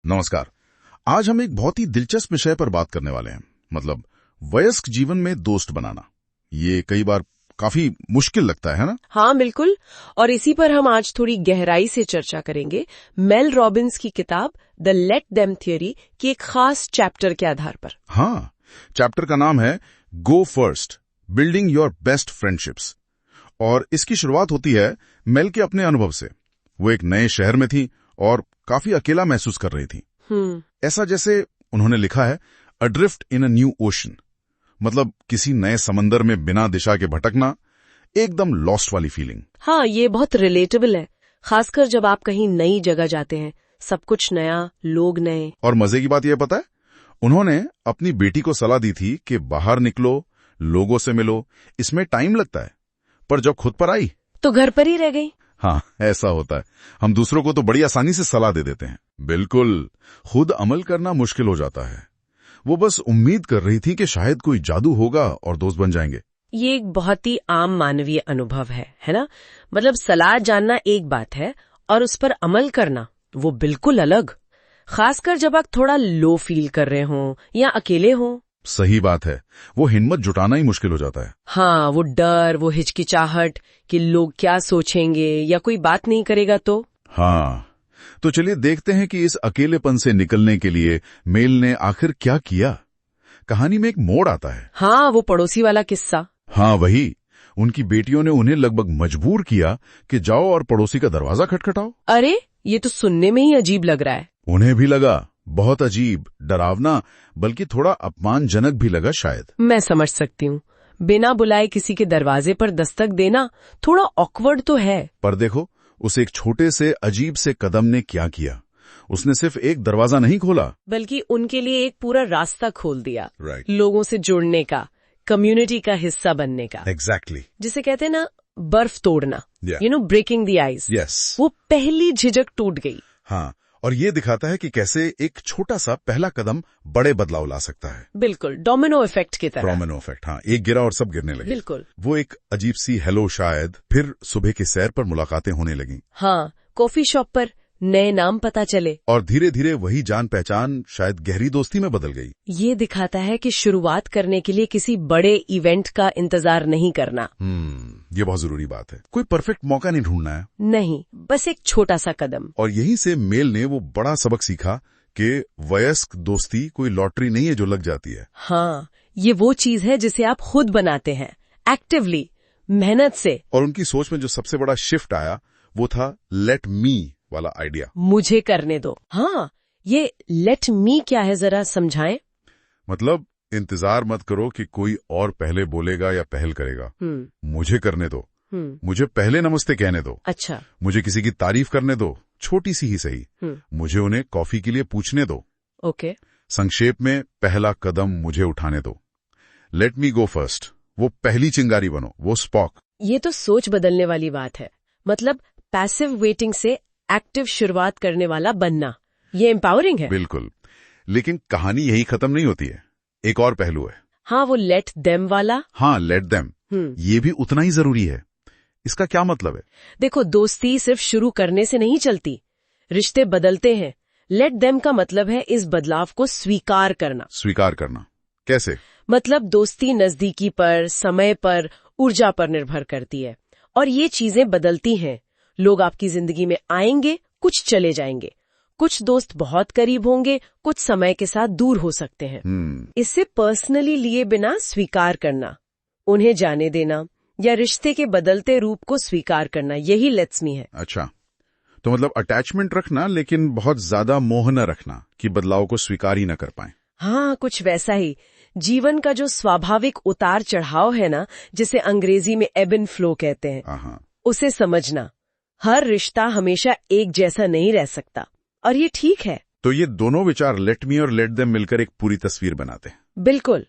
नमस्कार। आज हम एक बहुत ही दिलचस्प विषय पर बात करने वाले हैं, मतलब वयस्क जीवन में दोस्त बनाना। ये कई बार काफी मुश्किल लगता है ना? हाँ बिल्कुल, और इसी पर हम आज थोड़ी गहराई से चर्चा करेंगे मेल रॉबिन्स की किताब द लेट देम थ्योरी की एक खास चैप्टर के आधार पर। हाँ, चैप्टर का नाम है go first, building your best friendships. और इसकी शुरुआत होती है मेल के अपने अनुभव से। वो एक नए शहर में थी और काफी अकेला महसूस कर रही थी। ऐसा जैसे उन्होंने लिखा है, अड्रिफ्ट इन अ न्यू ओशन, मतलब किसी नए समंदर में बिना दिशा के भटकना, एकदम लॉस्ट वाली फीलिंग। हाँ, ये बहुत रिलेटेबल है, खासकर जब आप कहीं नई जगह जाते हैं, सब कुछ नया, लोग नए। और मजे की बात यह पता है, उन्होंने अपनी बेटी को सलाह दी थी कि बाहर निकलो, लोगों से मिलो, इसमें टाइम लगता है। पर जब खुद पर आई तो घर पर ही रह गई। हाँ, ऐसा होता है। हम दूसरों को तो बड़ी आसानी से सलाह दे देते हैं, बिल्कुल, खुद अमल करना मुश्किल हो जाता है। वो बस उम्मीद कर रही थी कि शायद कोई जादू होगा और दोस्त बन जाएंगे। ये एक बहुत ही आम मानवीय अनुभव है ना? मतलब सलाह जानना एक बात है और उस पर अमल करना वो बिल्कुल अलग, खासकर जब आप थोड़ा लो फील कर रहे हो या अकेले हो। सही बात है, वो हिम्मत जुटाना ही मुश्किल हो जाता है। हाँ, वो डर, वो हिचकिचाहट कि लोग क्या सोचेंगे या कोई बात नहीं करेगा तो। हाँ, तो चलिए देखते हैं कि इस अकेलेपन से निकलने के लिए मेल ने आखिर क्या किया। कहानी में एक मोड़ आता है। हाँ, वो पड़ोसी वाला किस्सा। हाँ, वही। उनकी बेटियों ने उन्हें लगभग मजबूर किया कि जाओ और पड़ोसी का दरवाजा खटखटाओ। अरे, ये तो सुनने में ही अजीब लग रहा है। उन्हें भी लगा, बहुत अजीब, डरावना, बल्कि थोड़ा अपमानजनक भी लगा शायद। मैं समझ सकती हूँ, बिना बुलाए किसी के दरवाजे पर दस्तक देना थोड़ा ऑकवर्ड तो है। पर देखो, उस एक छोटे से अजीब से कदम ने क्या किया। उसने सिर्फ एक दरवाजा नहीं खोला, बल्कि उनके लिए एक पूरा रास्ता खोल दिया। राइट। लोगों से जुड़ने का, कम्युनिटी का हिस्सा बनने का। एग्जैक्टली। जिसे कहते हैं ना, बर्फ तोड़ना, Yeah. Breaking the ice. Yes. वो पहली झिझक टूट गई। हाँ, और ये दिखाता है कि कैसे एक छोटा सा पहला कदम बड़े बदलाव ला सकता है। बिल्कुल, डोमिनो इफेक्ट की तरह। डोमिनो इफेक्ट, हाँ, एक गिरा और सब गिरने लगे। बिल्कुल। वो एक अजीब सी हेलो शायद, फिर सुबह की सैर पर मुलाकातें होने लगी। हाँ, कॉफी शॉप पर नए नाम पता चले और धीरे धीरे वही जान पहचान शायद गहरी दोस्ती में बदल गई। ये दिखाता है कि शुरुआत करने के लिए किसी बड़े इवेंट का इंतजार नहीं करना। ये बहुत जरूरी बात है। कोई परफेक्ट मौका नहीं ढूंढना है, नहीं, बस एक छोटा सा कदम। और यहीं से मेल ने वो बड़ा सबक सीखा कि वयस्क दोस्ती कोई लॉटरी नहीं है जो लग जाती है। हाँ, ये वो चीज है जिसे आप खुद बनाते हैं, एक्टिवली, मेहनत से। और उनकी सोच में जो सबसे बड़ा शिफ्ट आया वो था लेट मी वाला आइडिया। मुझे करने दो। हाँ, ये लेट मी क्या है, जरा समझाएं। मतलब इंतजार मत करो कि कोई और पहले बोलेगा या पहल करेगा। मुझे करने दो। मुझे पहले नमस्ते कहने दो। अच्छा। मुझे किसी की तारीफ करने दो, छोटी सी ही सही। मुझे उन्हें कॉफी के लिए पूछने दो। ओके। संक्षेप में, पहला कदम मुझे उठाने दो। लेट मी गो फर्स्ट। वो पहली चिंगारी बनो, वो स्पॉक। ये तो सोच बदलने वाली बात है। मतलब पैसिव वेटिंग से एक्टिव शुरुआत करने वाला बनना, ये एम्पावरिंग है। बिल्कुल, लेकिन कहानी यही खत्म नहीं होती है। एक और पहलू है। हाँ, वो लेट देम वाला। हाँ, लेट देम, ये भी उतना ही जरूरी है। इसका क्या मतलब है? देखो, दोस्ती सिर्फ शुरू करने से नहीं चलती, रिश्ते बदलते हैं। लेट देम का मतलब है इस बदलाव को स्वीकार करना। स्वीकार करना कैसे? मतलब दोस्ती नजदीकी पर, समय पर, ऊर्जा पर निर्भर करती है, और ये चीजें बदलती हैं। लोग आपकी जिंदगी में आएंगे, कुछ चले जाएंगे। कुछ दोस्त बहुत करीब होंगे, कुछ समय के साथ दूर हो सकते हैं। इससे पर्सनली लिए बिना स्वीकार करना, उन्हें जाने देना या रिश्ते के बदलते रूप को स्वीकार करना, यही लेट्स मी है। अच्छा, तो मतलब अटैचमेंट रखना, लेकिन बहुत ज्यादा मोह न रखना कि बदलाव को स्वीकार ही न कर पाए। हाँ, कुछ वैसा ही। जीवन का जो स्वाभाविक उतार चढ़ाव है ना, जिसे अंग्रेजी में एब एंड फ्लो कहते हैं, उसे समझना। हर रिश्ता हमेशा एक जैसा नहीं रह सकता, और ये ठीक है। तो ये दोनों विचार, लेट मी और लेट देम, मिलकर एक पूरी तस्वीर बनाते हैं। बिल्कुल।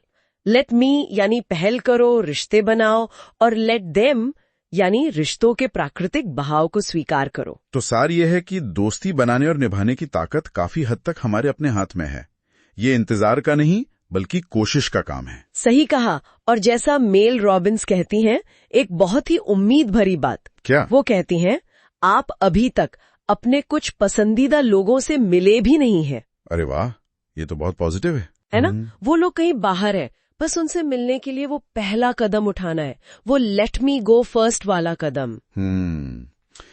लेट मी यानी पहल करो, रिश्ते बनाओ, और लेट देम यानी रिश्तों के प्राकृतिक बहाव को स्वीकार करो। तो सार यह है कि दोस्ती बनाने और निभाने की ताकत काफी हद तक हमारे अपने हाथ में है। ये इंतजार का नहीं, बल्कि कोशिश का काम है। सही कहा। और जैसा मेल रॉबिन्स कहती हैं, एक बहुत ही उम्मीद भरी बात। क्या? वो कहती हैं, आप अभी तक अपने कुछ पसंदीदा लोगों से मिले भी नहीं हैं। अरे वाह, ये तो बहुत पॉजिटिव है ना? वो लोग कहीं बाहर है, बस उनसे मिलने के लिए वो पहला कदम उठाना है, वो लेट मी गो फर्स्ट वाला कदम।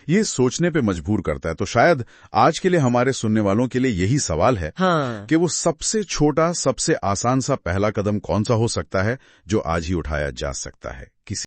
ये सोचने पे मजबूर करता है। तो शायद आज के लिए हमारे सुनने वालों के लिए यही सवाल है कि वो सबसे छोटा, सबसे आसान सा पहला कदम कौन सा हो सकता है जो आज ही उठाया जा सकता है। किसी